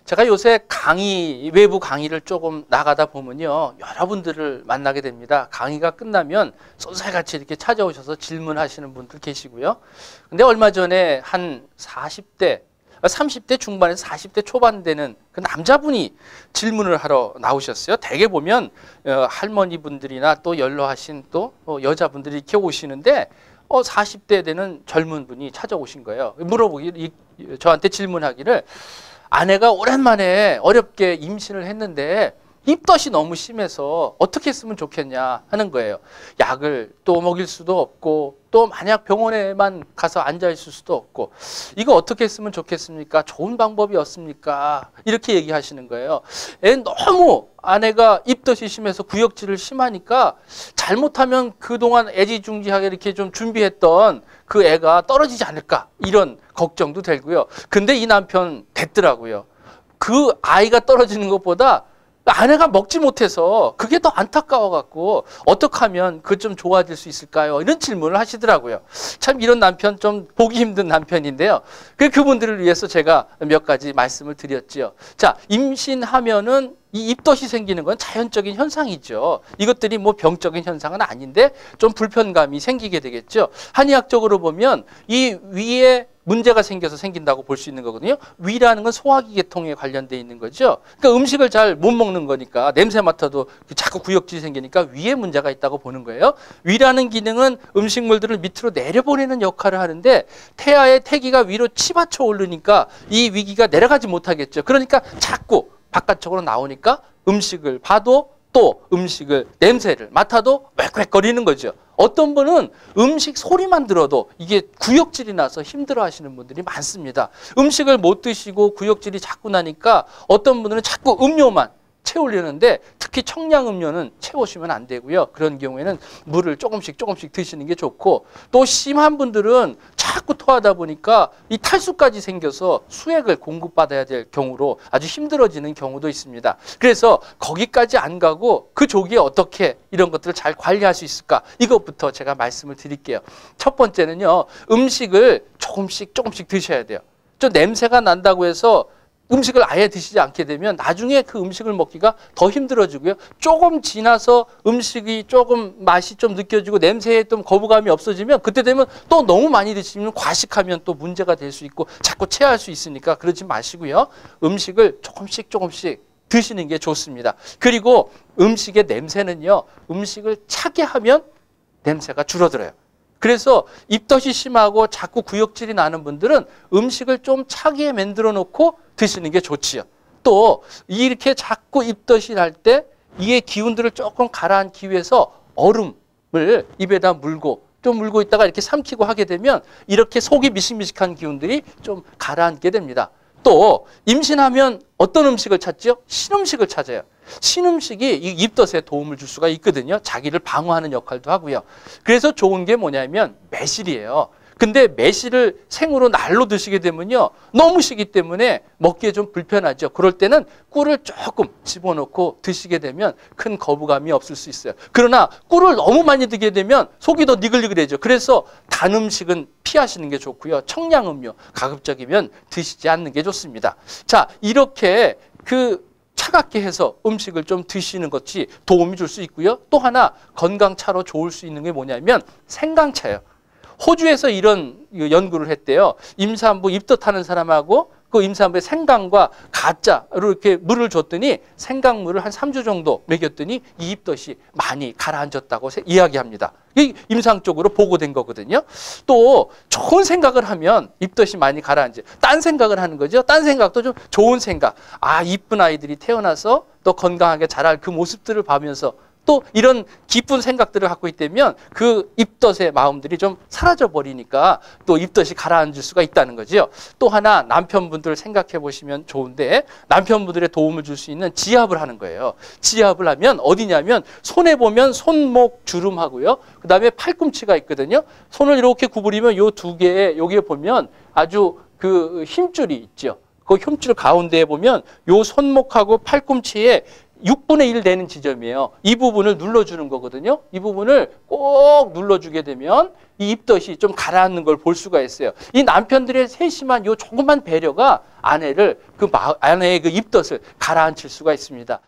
제가 요새 외부 강의를 조금 나가다 보면요, 여러분들을 만나게 됩니다. 강의가 끝나면 쏜살같이 이렇게 찾아오셔서 질문하시는 분들 계시고요. 근데 얼마 전에 한 40대, 30대 중반에서 40대 초반 되는 그 남자분이 질문을 하러 나오셨어요. 대개 보면 할머니분들이나 또 연로하신 또 여자분들이 이렇게 오시는데 40대 되는 젊은 분이 찾아오신 거예요. 저한테 질문하기를, 아내가 오랜만에 어렵게 임신을 했는데 입덧이 너무 심해서 어떻게 했으면 좋겠냐 하는 거예요. 약을 또 먹일 수도 없고, 또 만약 병원에만 가서 앉아있을 수도 없고, 이거 어떻게 했으면 좋겠습니까? 좋은 방법이 없습니까? 이렇게 얘기하시는 거예요. 너무 아내가 입덧이 심해서 구역질을 심하니까 잘못하면 그동안 애지중지하게 이렇게 좀 준비했던 그 애가 떨어지지 않을까, 이런 걱정도 되고요. 근데 이 남편 됐더라고요. 그 아이가 떨어지는 것보다 아내가 먹지 못해서 그게 더 안타까워 갖고 어떻게 하면 그 좀 좋아질 수 있을까요? 이런 질문을 하시더라고요. 참 이런 남편 좀 보기 힘든 남편인데요. 그분들을 위해서 제가 몇 가지 말씀을 드렸지요. 자, 임신하면은 이 입덧이 생기는 건 자연적인 현상이죠. 이것들이 뭐 병적인 현상은 아닌데 좀 불편감이 생기게 되겠죠. 한의학적으로 보면 이 위에 문제가 생겨서 생긴다고 볼 수 있는 거거든요. 위라는 건 소화기 계통에 관련돼 있는 거죠. 그러니까 음식을 잘 못 먹는 거니까 냄새 맡아도 자꾸 구역질이 생기니까 위에 문제가 있다고 보는 거예요. 위라는 기능은 음식물들을 밑으로 내려보내는 역할을 하는데, 태아의 태기가 위로 치받쳐 오르니까 이 위기가 내려가지 못하겠죠. 그러니까 자꾸 바깥쪽으로 나오니까 음식을 봐도 또 음식을 냄새를 맡아도 꽥꽥거리는 거죠. 어떤 분은 음식 소리만 들어도 이게 구역질이 나서 힘들어 하시는 분들이 많습니다. 음식을 못 드시고 구역질이 자꾸 나니까 어떤 분들은 자꾸 음료만 채우려는데, 특히 청량음료는 채우시면 안 되고요. 그런 경우에는 물을 조금씩 드시는 게 좋고, 또 심한 분들은 자꾸 토하다 보니까 이 탈수까지 생겨서 수액을 공급받아야 될 경우로 아주 힘들어지는 경우도 있습니다. 그래서 거기까지 안 가고 그 조기에 어떻게 이런 것들을 잘 관리할 수 있을까, 이것부터 제가 말씀을 드릴게요. 첫 번째는요, 음식을 조금씩 드셔야 돼요. 좀 냄새가 난다고 해서 음식을 아예 드시지 않게 되면 나중에 그 음식을 먹기가 더 힘들어지고요. 조금 지나서 음식이 조금 맛이 좀 느껴지고 냄새에 좀 거부감이 없어지면, 그때 되면 또 너무 많이 드시면 과식하면 또 문제가 될 수 있고 자꾸 체할 수 있으니까 그러지 마시고요. 음식을 조금씩 드시는 게 좋습니다. 그리고 음식의 냄새는요, 음식을 차게 하면 냄새가 줄어들어요. 그래서 입덧이 심하고 자꾸 구역질이 나는 분들은 음식을 좀 차게 만들어 놓고 드시는 게 좋지요. 또 이렇게 자꾸 입덧이 날 때 이의 기운들을 조금 가라앉기 위해서 얼음을 입에다 물고 있다가 이렇게 삼키고 하게 되면 이렇게 속이 미식미식한 기운들이 좀 가라앉게 됩니다. 또 임신하면 어떤 음식을 찾죠? 신음식을 찾아요. 신음식이 이 입덧에 도움을 줄 수가 있거든요. 자기를 방어하는 역할도 하고요. 그래서 좋은 게 뭐냐면 매실이에요. 근데 매실을 생으로 날로 드시게 되면요, 너무 시기 때문에 먹기에 좀 불편하죠. 그럴 때는 꿀을 조금 집어넣고 드시게 되면 큰 거부감이 없을 수 있어요. 그러나 꿀을 너무 많이 드게 되면 속이 더 니글니글해져. 그래서 단 음식은 피하시는 게 좋고요. 청량음료 가급적이면 드시지 않는 게 좋습니다. 자, 이렇게 차갑게 해서 음식을 좀 드시는 것이 도움이 줄 수 있고요. 또 하나 건강차로 좋을 수 있는 게 뭐냐면 생강차예요. 호주에서 이런 연구를 했대요. 임산부 입덧하는 사람하고 그 임산부의 생강과 가짜로 이렇게 물을 줬더니 생강물을 한 3주 정도 먹였더니 이 입덧이 많이 가라앉았다고 이야기합니다. 이게 임상적으로 보고된 거거든요. 또 좋은 생각을 하면 입덧이 많이 가라앉아요. 딴 생각을 하는 거죠. 딴 생각도 좀 좋은 생각. 아, 이쁜 아이들이 태어나서 또 건강하게 자랄 그 모습들을 보면서 또 이런 기쁜 생각들을 갖고 있다면 그 입덧의 마음들이 좀 사라져 버리니까 또 입덧이 가라앉을 수가 있다는 거죠. 또 하나 남편분들 생각해 보시면 좋은데, 남편분들의 도움을 줄 수 있는 지압을 하는 거예요. 지압을 하면 어디냐면 손에 보면 손목 주름하고요. 그 다음에 팔꿈치가 있거든요. 손을 이렇게 구부리면 요 두 개에 여기에 보면 아주 그 힘줄이 있죠. 그 힘줄 가운데에 보면 요 손목하고 팔꿈치에 6분의 1 되는 지점이에요. 이 부분을 눌러주는 거거든요. 이 부분을 꼭 눌러주게 되면 이 입덧이 좀 가라앉는 걸 볼 수가 있어요. 이 남편들의 세심한 요 조그만 배려가 아내의 그 입덧을 가라앉힐 수가 있습니다.